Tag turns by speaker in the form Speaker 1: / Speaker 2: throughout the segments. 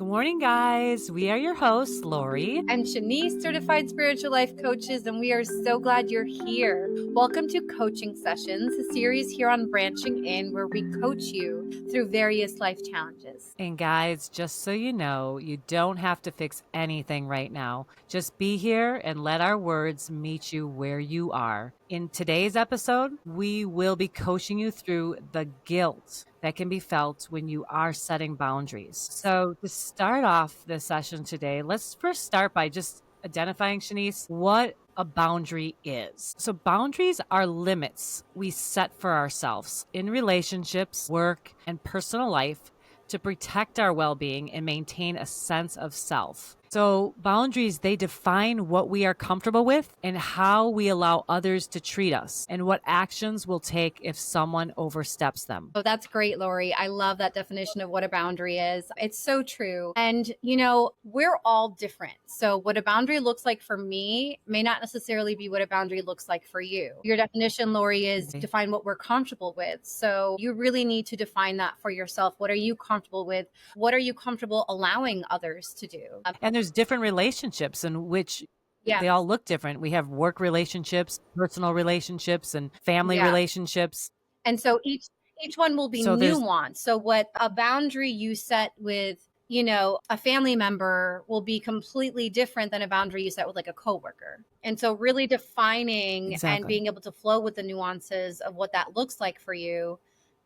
Speaker 1: Good morning, guys. We are your hosts, Lori
Speaker 2: and Shenisse, certified spiritual life coaches, and we are so glad you're here. Welcome to Coaching Sessions, a series here on Branching In where we coach you through various life challenges.
Speaker 1: And guys, just so you know, you don't have to fix anything right now. Just be here and let our words meet you where you are. In today's episode, we will be coaching you through the guilt that can be felt when you are setting boundaries. So to start off this session today, let's first start by just identifying, Shenisse, what a boundary is. So boundaries are limits we set for ourselves in relationships, work, and personal life to protect our well-being and maintain a sense of self. So boundaries, they define what we are comfortable with and how we allow others to treat us and what actions we'll take if someone oversteps them.
Speaker 2: Oh, that's great, Lori. I love that definition of what a boundary is. It's so true. And, you know, we're all different. So what a boundary looks like for me may not necessarily be what a boundary looks like for you. Your definition, Lori, is define what we're comfortable with. So you really need to define that for yourself. What are you comfortable with? What are you comfortable allowing others to do?
Speaker 1: And there's different relationships in which they all look different. We have work relationships, personal relationships, and family relationships.
Speaker 2: And so each one will be nuanced. So what a boundary you set with, you know, a family member will be completely different than a boundary you set with like a coworker. And so really defining and being able to flow with the nuances of what that looks like for you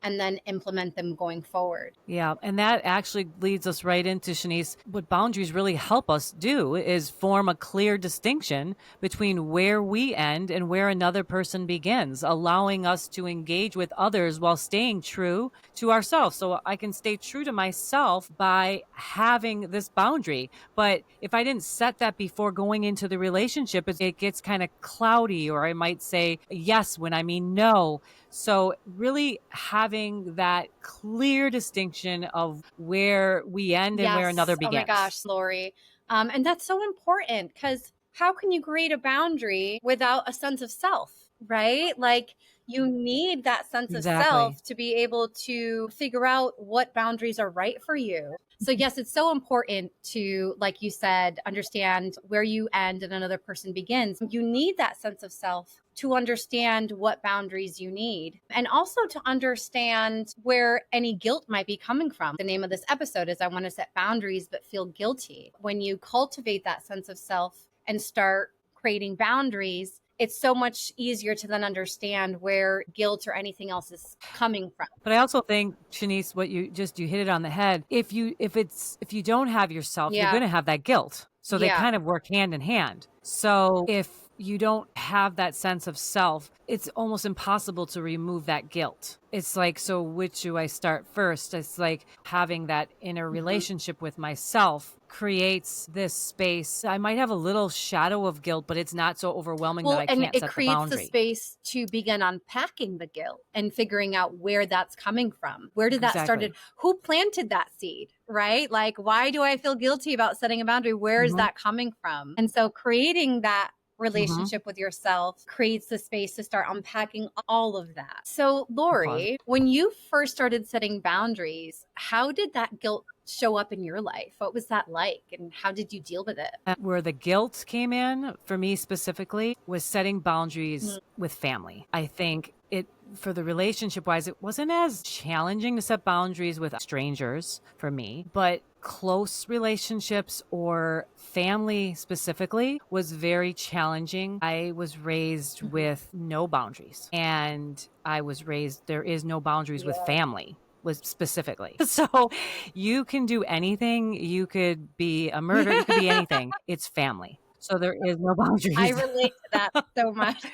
Speaker 2: and then implement them going forward.
Speaker 1: Yeah. And that actually leads us right into, Shenisse, what boundaries really help us do is form a clear distinction between where we end and where another person begins, allowing us to engage with others while staying true to ourselves. So I can stay true to myself by having this boundary. But if I didn't set that before going into the relationship, it gets kind of cloudy, or I might say yes when I mean no. So really having that clear distinction of where we end and where another begins.
Speaker 2: Oh my gosh, Lori. And that's so important, because how can you create a boundary without a sense of self, right? Like, you need that sense of self to be able to figure out what boundaries are right for you. So yes, it's so important to, like you said, understand where you end and another person begins. You need that sense of self to understand what boundaries you need, and also to understand where any guilt might be coming from. The name of this episode is I Want to Set Boundaries But Feel Guilty. When you cultivate that sense of self and start creating boundaries, it's so much easier to then understand where guilt or anything else is coming from.
Speaker 1: But I also think, Shenisse, what you hit it on the head. If you don't have yourself, you're going to have that guilt. So they kind of work hand in hand. So if you don't have that sense of self, it's almost impossible to remove that guilt. It's like, so which do I start first? It's like having that inner relationship with myself creates this space. I might have a little shadow of guilt, but it's not so overwhelming that I can't set the boundary.
Speaker 2: And it creates the space to begin unpacking the guilt and figuring out where that's coming from. Where did that started? Who planted that seed, right? Like, why do I feel guilty about setting a boundary? Where is that coming from? And so creating that relationship with yourself creates the space to start unpacking all of that. So Lori, when you first started setting boundaries, how did that guilt show up in your life? What was that like, and how did you deal with it?
Speaker 1: Where the guilt came in for me specifically was setting boundaries with family. I think for the relationship wise, it wasn't as challenging to set boundaries with strangers for me, but close relationships or family specifically was very challenging. I was raised with no boundaries, and I was raised, there is no boundaries with family. Was specifically. So you can do anything. You could be a murderer. You could be anything. It's family. So there is no boundaries.
Speaker 2: I relate to that so much.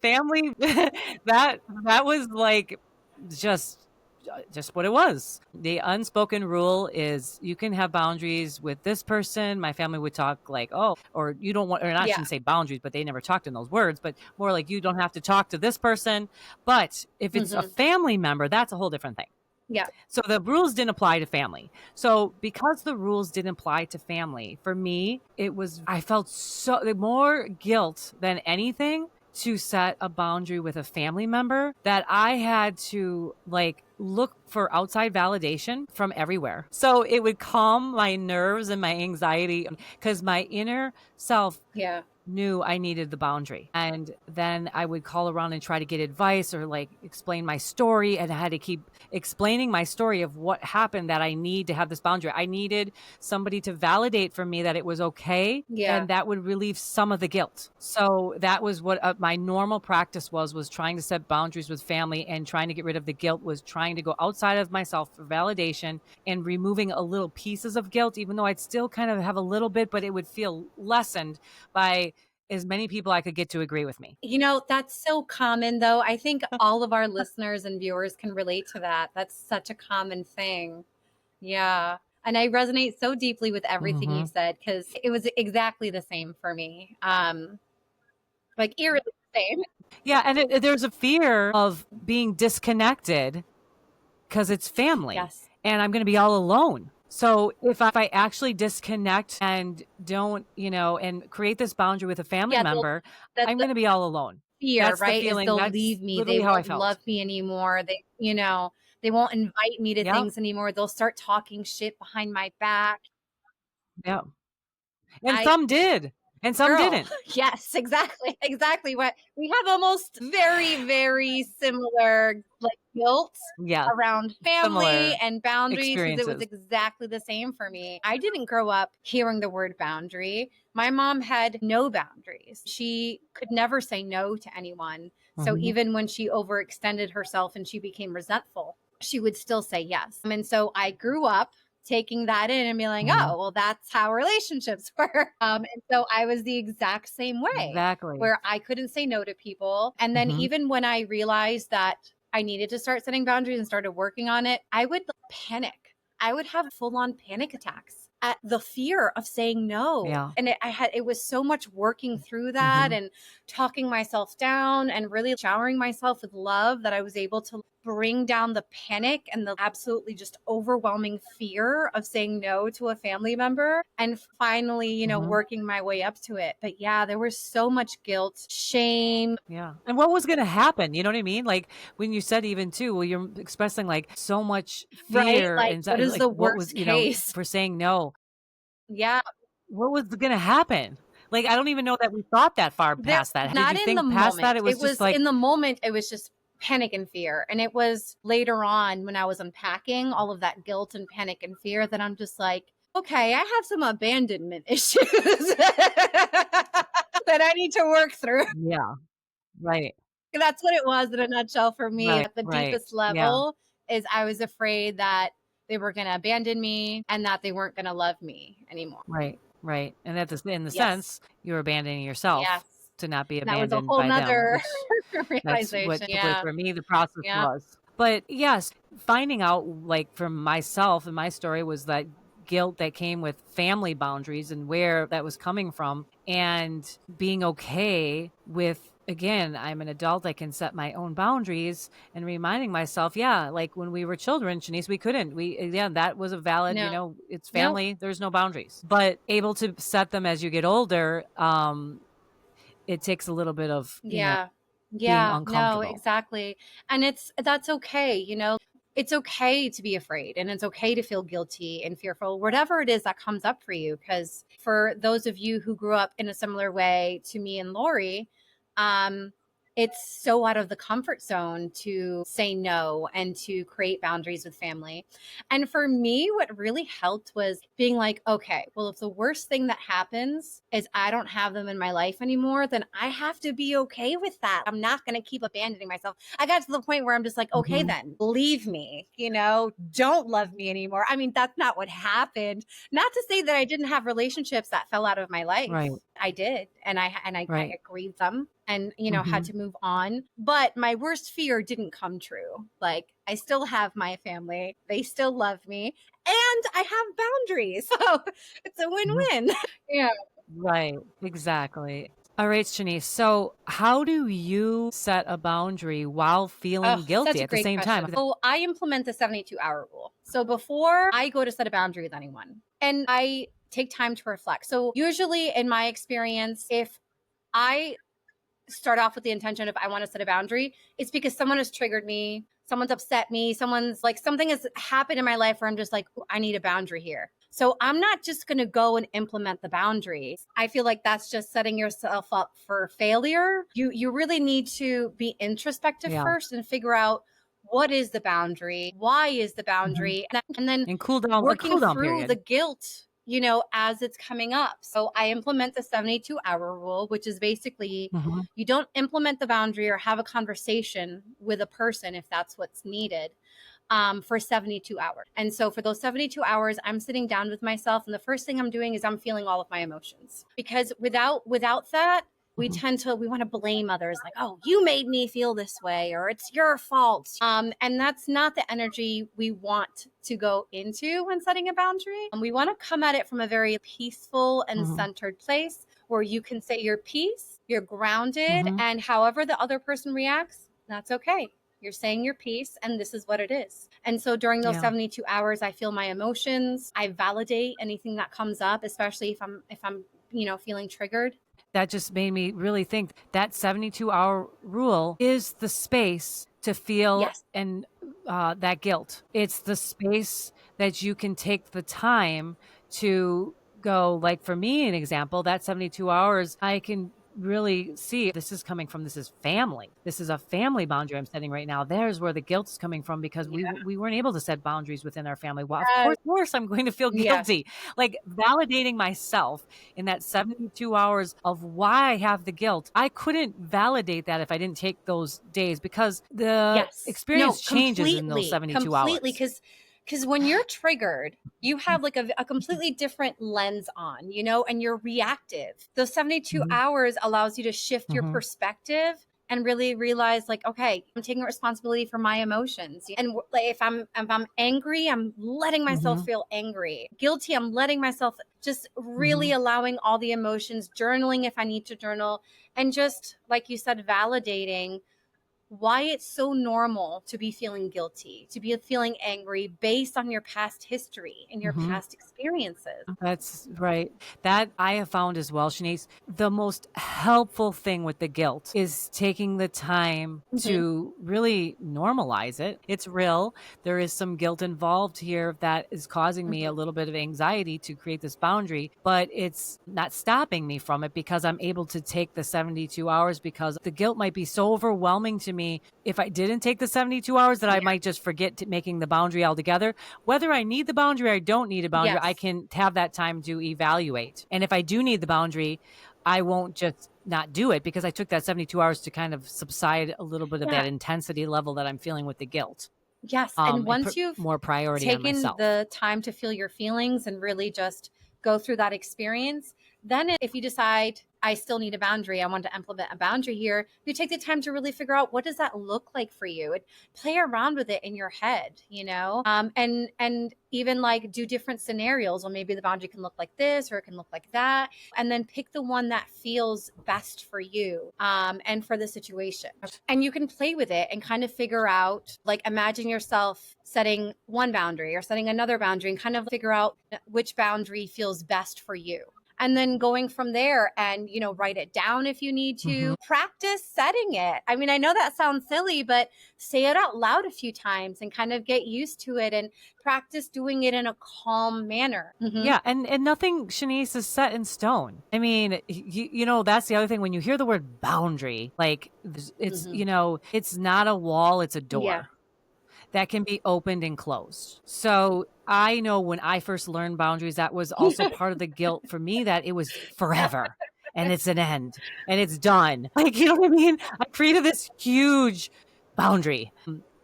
Speaker 1: Family, that was like just what it was. The unspoken rule is you can have boundaries with this person. My family would talk like, oh, or you don't want, or I shouldn't say boundaries, but they never talked in those words, but more like you don't have to talk to this person. But if it's a family member, that's a whole different thing.
Speaker 2: Yeah.
Speaker 1: So the rules didn't apply to family. So because the rules didn't apply to family, for me, I felt so more guilt than anything to set a boundary with a family member that I had to like look for outside validation from everywhere. So it would calm my nerves and my anxiety because my inner self
Speaker 2: Yeah.
Speaker 1: knew I needed the boundary. And then I would call around and try to get advice or like explain my story. And I had to keep explaining my story of what happened, that I need to have this boundary. I needed somebody to validate for me that it was okay.
Speaker 2: Yeah.
Speaker 1: And that would relieve some of the guilt. So that was what my normal practice was trying to set boundaries with family and trying to get rid of the guilt, was trying to go outside of myself for validation and removing a little pieces of guilt, even though I'd still kind of have a little bit, but it would feel lessened by as many people I could get to agree with me.
Speaker 2: You know, that's so common though. I think all of our listeners and viewers can relate to that. That's such a common thing. Yeah. And I resonate so deeply with everything you
Speaker 1: Mm-hmm.
Speaker 2: said because it was exactly the same for me. Like eerily the same.
Speaker 1: Yeah, and there's a fear of being disconnected because it's family
Speaker 2: Yes.
Speaker 1: and I'm going to be all alone. So if I actually disconnect and don't, and create this boundary with a family
Speaker 2: Yeah,
Speaker 1: member,
Speaker 2: that's
Speaker 1: I'm
Speaker 2: the
Speaker 1: going to be all alone.
Speaker 2: fear,
Speaker 1: That's the
Speaker 2: right? Is
Speaker 1: feeling.
Speaker 2: they'll
Speaker 1: That's
Speaker 2: leave me. They
Speaker 1: literally how I
Speaker 2: won't
Speaker 1: felt.
Speaker 2: love me anymore. They won't invite me to
Speaker 1: Yep.
Speaker 2: things anymore. They'll start talking shit behind my back.
Speaker 1: Yep. And
Speaker 2: I
Speaker 1: some did, and some
Speaker 2: Girl,
Speaker 1: didn't.
Speaker 2: yes, exactly, exactly. What we have almost very, very similar like guilt
Speaker 1: Yeah.
Speaker 2: around family
Speaker 1: Similar
Speaker 2: and boundaries because it was
Speaker 1: experiences.
Speaker 2: exactly the same for me. I didn't grow up hearing the word boundary. My mom had no boundaries. She could never say no to anyone. So
Speaker 1: Mm-hmm.
Speaker 2: even when she overextended herself and she became resentful, she would still say yes. And so I grew up taking that in and being like,
Speaker 1: Mm-hmm.
Speaker 2: oh, well, that's how relationships work. And so I was the exact same way
Speaker 1: Exactly.
Speaker 2: where I couldn't say no to people. And then
Speaker 1: Mm-hmm.
Speaker 2: even when I realized that I needed to start setting boundaries and started working on it, I would panic. I would have full on panic attacks at the fear of saying no.
Speaker 1: Yeah.
Speaker 2: And it was so much working through that
Speaker 1: Mm-hmm.
Speaker 2: and talking myself down and really showering myself with love that I was able to bring down the panic and the absolutely just overwhelming fear of saying no to a family member and finally,
Speaker 1: Mm-hmm.
Speaker 2: working my way up to it. But yeah, there was so much guilt, shame.
Speaker 1: Yeah. And what was going to happen? You know what I mean? Like when you said even too, well, you're expressing like so much
Speaker 2: Right?
Speaker 1: fear
Speaker 2: Like,
Speaker 1: and
Speaker 2: what is
Speaker 1: like
Speaker 2: the
Speaker 1: what was,
Speaker 2: worst case?
Speaker 1: for saying no,
Speaker 2: Yeah.
Speaker 1: what was going to happen? Like, I don't even know that we thought that far
Speaker 2: There
Speaker 1: past that. Did
Speaker 2: not
Speaker 1: you
Speaker 2: in the
Speaker 1: think past that?
Speaker 2: moment.
Speaker 1: It was
Speaker 2: It
Speaker 1: just
Speaker 2: was
Speaker 1: like,
Speaker 2: in the moment, it was just panic and fear. And it was later on when I was unpacking all of that guilt and panic and fear that I'm just like, okay, I have some abandonment issues that I need to work through.
Speaker 1: yeah, right,
Speaker 2: That's what it was in a nutshell for me.
Speaker 1: right,
Speaker 2: At the
Speaker 1: right.
Speaker 2: deepest
Speaker 1: Yeah,
Speaker 2: level is I was afraid that they were going to abandon me and that they weren't going to love me anymore.
Speaker 1: right, right. And at in the
Speaker 2: Yes.
Speaker 1: sense, you're abandoning
Speaker 2: Yes.
Speaker 1: yourself to not be
Speaker 2: That was a
Speaker 1: abandoned
Speaker 2: whole
Speaker 1: by them,
Speaker 2: nother
Speaker 1: which that's what
Speaker 2: realization.
Speaker 1: typically
Speaker 2: Yeah.
Speaker 1: for me the process
Speaker 2: Yeah.
Speaker 1: was. But yes, finding out like from myself and my story was that guilt that came with family boundaries and where that was coming from, and being okay with, again, I'm an adult, I can set my own boundaries, and reminding myself, yeah, like when we were children, Shanice, we couldn't. Yeah, that was a valid,
Speaker 2: No.
Speaker 1: it's
Speaker 2: No.
Speaker 1: family, there's no boundaries. But able to set them as you get older, it takes a little bit of,
Speaker 2: Yeah.
Speaker 1: being
Speaker 2: Yeah. No,
Speaker 1: uncomfortable.
Speaker 2: exactly. And that's okay. It's okay to be afraid and it's okay to feel guilty and fearful, whatever it is that comes up for you. Because for those of you who grew up in a similar way to me and Lori, um, it's so out of the comfort zone to say no and to create boundaries with family. And for me, what really helped was being like, okay, well, if the worst thing that happens is I don't have them in my life anymore, then I have to be okay with that. I'm not going to keep abandoning myself. I got to the point where I'm just like, okay,
Speaker 1: Mhm.
Speaker 2: then leave me, don't love me anymore. I mean, that's not what happened. Not to say that I didn't have relationships that fell out of my life.
Speaker 1: Right,
Speaker 2: I did. And I
Speaker 1: right.
Speaker 2: grieved them and, had
Speaker 1: Mhm.
Speaker 2: to move on. But my worst fear didn't come true. Like, I still have my family. They still love me and I have boundaries. So it's a
Speaker 1: Mhm.
Speaker 2: win-win. Yeah.
Speaker 1: Right, exactly. All right, Shanice. So, how do you set a boundary while
Speaker 2: Oh,
Speaker 1: feeling
Speaker 2: such
Speaker 1: guilty
Speaker 2: a
Speaker 1: at the
Speaker 2: great
Speaker 1: same time?
Speaker 2: question. So I implement the 72-hour rule. So before I go to set a boundary with anyone, and I take time to reflect. So usually in my experience, if I start off with the intention of I want to set a boundary, it's because someone has triggered me, someone's upset me, someone's like, something has happened in my life where I'm just like, I need a boundary here. So I'm not just going to go and implement the boundaries. I feel like that's just setting yourself up for failure. You really need to be introspective first and figure out, what is the boundary? Why is the boundary? And then
Speaker 1: cool down,
Speaker 2: working through
Speaker 1: period.
Speaker 2: the guilt, as it's coming up. So I implement the 72-hour rule, which is basically you don't implement the boundary or have a conversation with a person if that's what's needed for 72 hours. And so for those 72 hours, I'm sitting down with myself. And the first thing I'm doing is I'm feeling all of my emotions, because without that, we want to blame others, like, oh, you made me feel this way, or it's your fault. And that's not the energy we want to go into when setting a boundary. We want to come at it from a very peaceful and centered place where you can say your piece, you're grounded, and however the other person reacts, that's okay. You're saying your piece, and this is what it is. And so during those 72 hours, I feel my emotions. I validate anything that comes up, especially if I'm feeling triggered.
Speaker 1: That just made me really think that 72-hour rule is the space to feel and that guilt. It's the space that you can take the time to go, like for me, an example, that 72 hours, I can really see this is family. This is a family boundary I'm setting right now. There's where the guilt is coming from, because we weren't able to set boundaries within our family. Well, of course I'm going to feel guilty. Like validating myself in that 72 hours of why I have the guilt. I couldn't validate that if I didn't take those days, because the experience changes in those 72 hours.
Speaker 2: Because when you're triggered, you have like a completely different lens on, and you're reactive. Those 72 hours allows you to shift your perspective and really realize, like, okay, I'm taking responsibility for my emotions. And like, if I'm angry, I'm letting myself feel angry. Guilty, I'm letting myself, just really allowing all the emotions, journaling if I need to journal, and just, like you said, validating why it's so normal to be feeling guilty, to be feeling angry based on your past history and your past experiences.
Speaker 1: That's right. That I have found as well, Shenisse. The most helpful thing with the guilt is taking the time to really normalize it. It's real. There is some guilt involved here that is causing me a little bit of anxiety to create this boundary, but it's not stopping me from it, because I'm able to take the 72 hours, because the guilt might be so overwhelming to me if I didn't take the 72 hours that I might just forget making the boundary altogether. Whether I need the boundary or I don't need a boundary, I can have that time to evaluate. And if I do need the boundary, I won't just not do it, because I took that 72 hours to kind of subside a little bit of that intensity level that I'm feeling with the guilt.
Speaker 2: Yes. And once you've
Speaker 1: more priority
Speaker 2: taken the time to feel your feelings and really just go through that experience, then if you decide, I still need a boundary, I want to implement a boundary here, you take the time to really figure out, what does that look like for you? And play around with it in your head, and even like do different scenarios. Well, maybe the boundary can look like this, or it can look like that. And then pick the one that feels best for you and for the situation. And you can play with it and kind of figure out, like, imagine yourself setting one boundary or setting another boundary, and kind of figure out which boundary feels best for you. And then going from there, and, write it down if you need to. Practice setting it. I mean, I know that sounds silly, but say it out loud a few times and kind of get used to it, and practice doing it in a calm manner.
Speaker 1: Yeah. And nothing, Shenisse, is set in stone. I mean, that's the other thing. When you hear the word boundary, like it's, it's not a wall, it's a door that can be opened and closed. So I know when I first learned boundaries, that was also part of the guilt for me, that it was forever and it's an end and it's done. Like, you know what I mean? I created this huge boundary.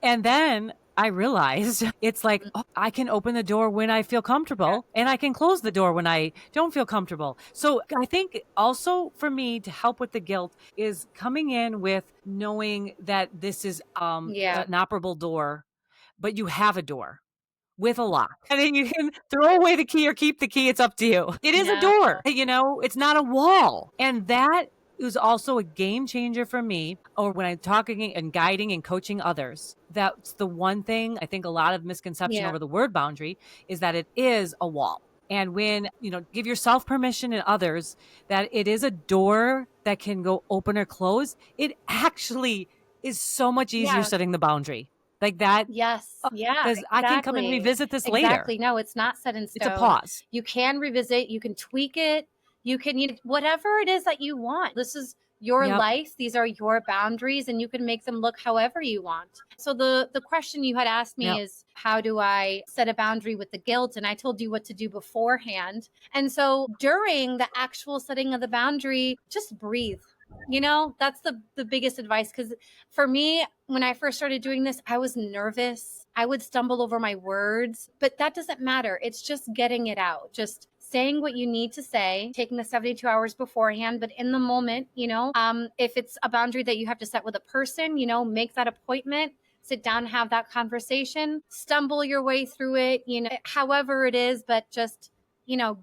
Speaker 1: And then I realized it's like, I can open the door when I feel comfortable, and I can close the door when I don't feel comfortable. So I think also for me, to help with the guilt, is coming in with knowing that this is an operable door, but you have a door with a lock, and then you can throw away the key or keep the key. It's up to you. It is a door, it's not a wall. And that is also a game changer for me, or when I'm talking and guiding and coaching others. That's the one thing I think a lot of misconception over the word boundary is that it is a wall. And when, give yourself permission and others that it is a door that can go open or close, it actually is so much easier
Speaker 2: Yeah.
Speaker 1: setting the boundary like that.
Speaker 2: Yes. Yeah,
Speaker 1: Because I can come and
Speaker 2: exactly.
Speaker 1: revisit this later.
Speaker 2: Exactly. No, it's not set in
Speaker 1: It's a
Speaker 2: stone.
Speaker 1: pause.
Speaker 2: You can revisit, you can tweak it, you can, whatever it is that you want. This is your
Speaker 1: Yep.
Speaker 2: life. These are your boundaries, and you can make them look however you want. So the question you had asked me
Speaker 1: Yep.
Speaker 2: is, how do I set a boundary with the guilt? And I told you what to do beforehand. And so during the actual setting of the boundary, just breathe. That's the biggest advice, because for me, when I first started doing this, I was nervous. I would stumble over my words, but that doesn't matter. It's just getting it out, just saying what you need to say, taking the 72 hours beforehand. But in the moment, if it's a boundary that you have to set with a person, make that appointment, sit down, have that conversation, stumble your way through it, however it is, but just,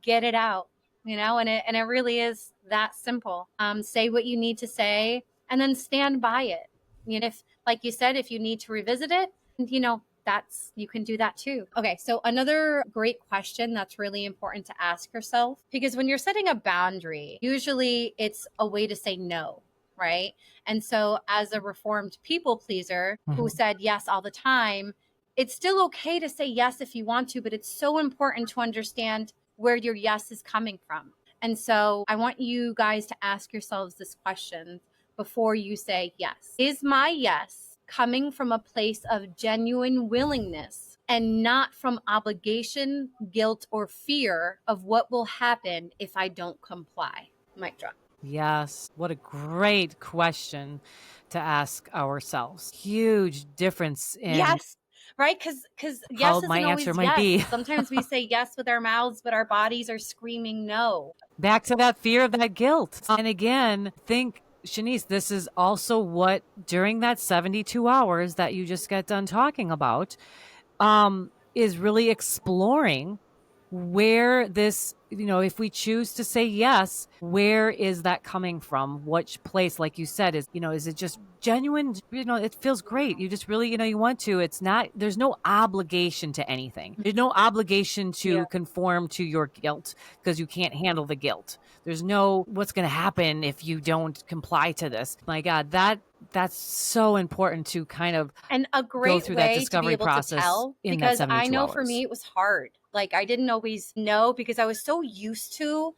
Speaker 2: get it out, and it really is that simple. Say what you need to say and then stand by it. If, like you said, if you need to revisit it, you can do that too. Okay, so another great question that's really important to ask yourself, because when you're setting a boundary, usually it's a way to say no, right? And so as a reformed people pleaser who said yes all the time, it's still okay to say yes if you want to, but it's so important to understand where your yes is coming from. And so I want you guys to ask yourselves this question before you say yes. Is my yes coming from a place of genuine willingness and not from obligation, guilt, or fear of what will happen if I don't comply? Mic drop.
Speaker 1: Yes. What a great question to ask ourselves. Huge difference in
Speaker 2: Yes. Right? Because
Speaker 1: how
Speaker 2: yes
Speaker 1: my
Speaker 2: isn't
Speaker 1: answer
Speaker 2: always
Speaker 1: might
Speaker 2: yes.
Speaker 1: be.
Speaker 2: Sometimes we say yes with our mouths, but our bodies are screaming no.
Speaker 1: Back to that fear of that guilt. And again, think, Shenisse, this is also what during that 72 hours that you just got done talking about, is really exploring where this, if we choose to say yes, where is that coming from? Which place, like you said, is it just genuine? It feels great. You just really, you want to. It's not, there's no obligation to anything. There's no obligation
Speaker 2: Yeah.
Speaker 1: to conform to your guilt because you can't handle the guilt. There's no, what's going to happen if you don't comply to this? My God, that's so important to kind of
Speaker 2: And a
Speaker 1: go
Speaker 2: great
Speaker 1: through that
Speaker 2: way to be
Speaker 1: discovery
Speaker 2: able to
Speaker 1: process
Speaker 2: tell,
Speaker 1: in that
Speaker 2: because I
Speaker 1: 72
Speaker 2: know for
Speaker 1: hours.
Speaker 2: me it was hard. Like, I didn't always know, because I was so used to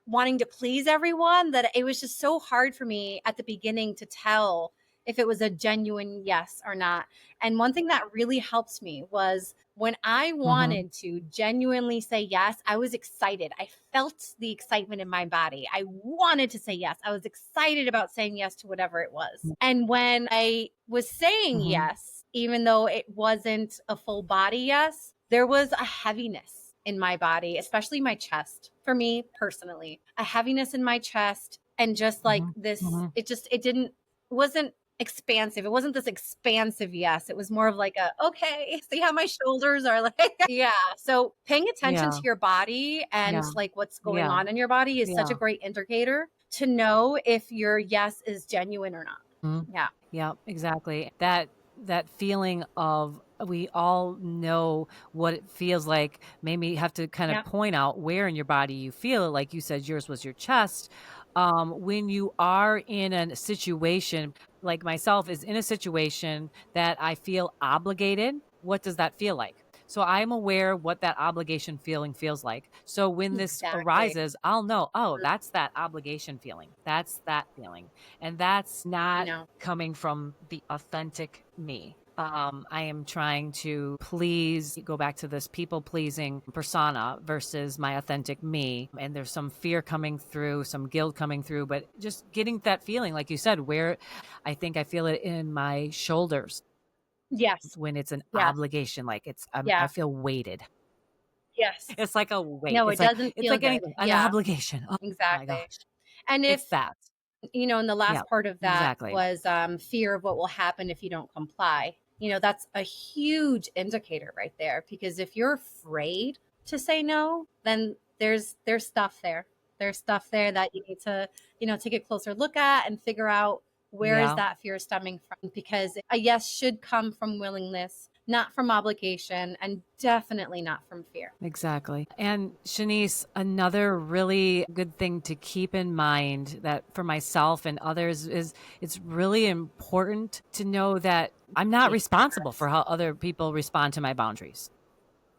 Speaker 2: wanting to please everyone that it was just so hard for me at the beginning to tell if it was a genuine yes or not. And one thing that really helped me was when I
Speaker 1: Mm-hmm.
Speaker 2: wanted to genuinely say yes, I was excited. I felt the excitement in my body. I wanted to say yes. I was excited about saying yes to whatever it was. And when I was saying
Speaker 1: Mm-hmm.
Speaker 2: yes, even though it wasn't a full body yes, there was a heaviness in my body, especially my chest, for me personally, a heaviness in my chest. And just like this,
Speaker 1: Mm-hmm.
Speaker 2: it wasn't expansive. It wasn't this expansive yes. It was more of like okay, see how my shoulders are like, yeah. So paying attention to
Speaker 1: Yeah.
Speaker 2: your body and
Speaker 1: Yeah.
Speaker 2: like what's going
Speaker 1: Yeah.
Speaker 2: on in your body is such a
Speaker 1: Yeah.
Speaker 2: great indicator to know if your yes is genuine or not.
Speaker 1: Mm-hmm.
Speaker 2: Yeah.
Speaker 1: Yeah, exactly. That feeling of, we all know what it feels like. Maybe have to kind of
Speaker 2: Yeah.
Speaker 1: point out where in your body you feel it. Like you said, yours was your chest. When you are in a situation, like myself is in a situation that I feel obligated, what does that feel like? So I'm aware what that obligation feeling feels like. So when this
Speaker 2: Exactly.
Speaker 1: arises, I'll know, oh, that's that obligation feeling. That's that feeling. And that's
Speaker 2: I
Speaker 1: not
Speaker 2: know.
Speaker 1: coming from the authentic me. I am trying to please, go back to this people pleasing persona versus my authentic me. And there's some fear coming through, some guilt coming through, but just getting that feeling, like you said, where I think I feel it in my shoulders
Speaker 2: Yes.
Speaker 1: when it's an
Speaker 2: Yes.
Speaker 1: obligation, like I
Speaker 2: Yeah.
Speaker 1: feel weighted.
Speaker 2: Yes.
Speaker 1: It's like a weight.
Speaker 2: No, it doesn't
Speaker 1: It's
Speaker 2: feel
Speaker 1: like
Speaker 2: good.
Speaker 1: anything, an
Speaker 2: Yeah.
Speaker 1: obligation. Oh my
Speaker 2: Exactly.
Speaker 1: gosh.
Speaker 2: And if,
Speaker 1: It's that.
Speaker 2: and the
Speaker 1: Yeah,
Speaker 2: last part of that
Speaker 1: exactly.
Speaker 2: was fear of what will happen if you don't comply. That's a huge indicator right there, because if you're afraid to say no, then there's stuff there. There's stuff there that you need to, take a closer look at and figure out where is
Speaker 1: Yeah.
Speaker 2: that fear stemming from, because a yes should come from willingness, not from obligation, and definitely not from fear.
Speaker 1: Exactly. And Shenisse, another really good thing to keep in mind that for myself and others is it's really important to know that I'm not responsible for how other people respond to my boundaries.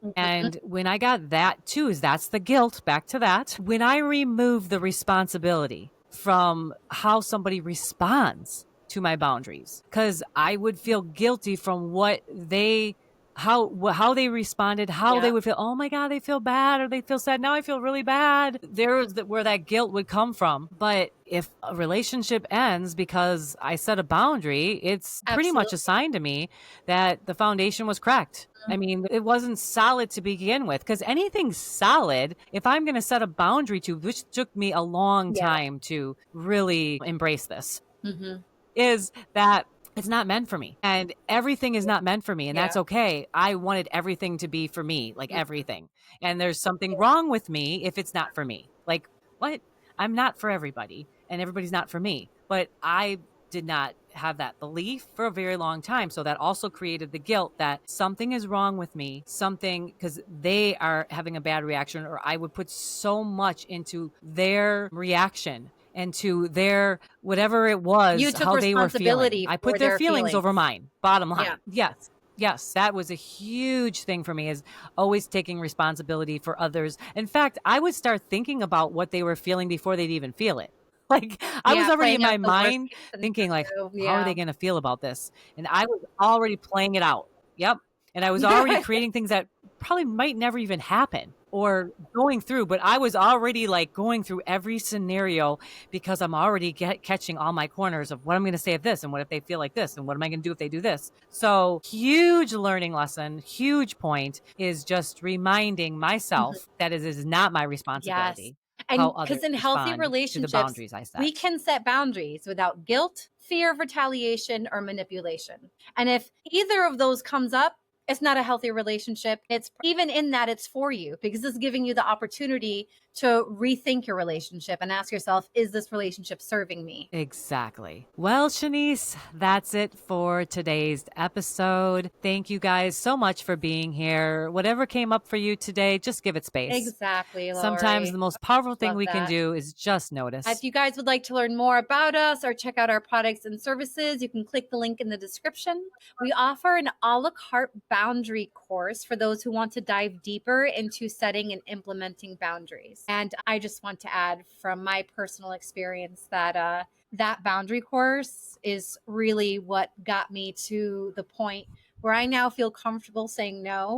Speaker 2: Mhm.
Speaker 1: And when I got that too, is that's the guilt, back to that. When I remove the responsibility from how somebody responds to my boundaries, because I would feel guilty from what they how they responded, how they
Speaker 2: Yeah,
Speaker 1: would feel. Oh my God, they feel bad or they feel sad. Now I feel really bad. There's where that guilt would come from. But if a relationship ends because I set a boundary, it's pretty much a
Speaker 2: absolutely.
Speaker 1: sign to me that the foundation was cracked. I mean, it wasn't solid to begin with because anything solid, if I'm going to set a boundary to, which took me a long
Speaker 2: Yeah.
Speaker 1: time to really embrace this,
Speaker 2: Hmm.
Speaker 1: is that it's not meant for me. And everything is
Speaker 2: Yeah.
Speaker 1: not meant for me. And that's
Speaker 2: Yeah.
Speaker 1: okay. I wanted everything to be for me, like
Speaker 2: Mm,
Speaker 1: everything. And there's something
Speaker 2: yeah.
Speaker 1: wrong with me if it's not for me. Like, what? I'm not for everybody, and everybody's not for me. But I did not have that belief for a very long time. So that also created the guilt that something is wrong with me, something because they are having a bad reaction, or I would put so much into their reaction and to their whatever it
Speaker 2: You
Speaker 1: was,
Speaker 2: took
Speaker 1: how they were feeling.
Speaker 2: responsibility
Speaker 1: I put
Speaker 2: for
Speaker 1: their
Speaker 2: their
Speaker 1: feelings over
Speaker 2: feelings.
Speaker 1: mine, bottom
Speaker 2: Yeah.
Speaker 1: line. Yes. Yes, that was a huge thing for me is always taking responsibility for others. In fact, I would start thinking about what they were feeling before they'd even feel it. Like I was
Speaker 2: Yeah,
Speaker 1: already in
Speaker 2: playing out
Speaker 1: my
Speaker 2: the worst
Speaker 1: mind
Speaker 2: case
Speaker 1: thinking like,
Speaker 2: scenario.
Speaker 1: how are
Speaker 2: Yeah.
Speaker 1: they going to feel about this? And I was already playing it out. Yep. And I was already creating things that probably might never even happen or going through, but I was already like going through every scenario because I'm already catching all my corners of what I'm going to say of this and what if they feel like this and what am I going to do if they do this. So huge learning lesson, huge point is just reminding
Speaker 2: Mhm.
Speaker 1: myself that it is not my
Speaker 2: Yes.
Speaker 1: responsibility how
Speaker 2: And
Speaker 1: others
Speaker 2: because in healthy
Speaker 1: respond to the
Speaker 2: relationships,
Speaker 1: boundaries I
Speaker 2: we
Speaker 1: set.
Speaker 2: can set boundaries without guilt, fear of retaliation, or manipulation. And if either of those comes up, it's not a healthy relationship. It's even in that it's for you because it's giving you the opportunity to rethink your relationship and ask yourself, is this relationship serving me?
Speaker 1: Exactly. Well, Shenisse, that's it for today's episode. Thank you guys so much for being here. Whatever came up for you today, just give it space.
Speaker 2: Exactly,
Speaker 1: Sometimes
Speaker 2: Lori.
Speaker 1: the most powerful thing
Speaker 2: Love
Speaker 1: we can
Speaker 2: that.
Speaker 1: do is just
Speaker 2: If
Speaker 1: notice.
Speaker 2: you guys would like to learn more about us or check out our products and services, you can click the link in the description. We offer an a la carte boundary course for those who want to dive deeper into setting and implementing boundaries. And I just want to add from my personal experience that that boundary course is really what got me to the point where I now feel comfortable saying no,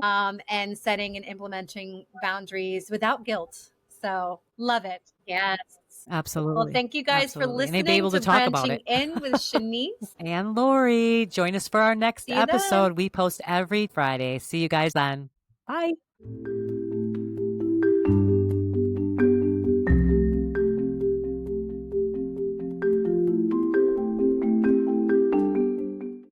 Speaker 2: and setting and implementing boundaries without guilt. So love it. Yes. Well,
Speaker 1: Absolutely.
Speaker 2: thank you guys for
Speaker 1: Absolutely. And be
Speaker 2: listening
Speaker 1: able to
Speaker 2: to
Speaker 1: talk about
Speaker 2: Branching
Speaker 1: it.
Speaker 2: In with Shenisse.
Speaker 1: And Lori, join us for our next
Speaker 2: See you then.
Speaker 1: episode. We post every Friday. See you guys then. Bye.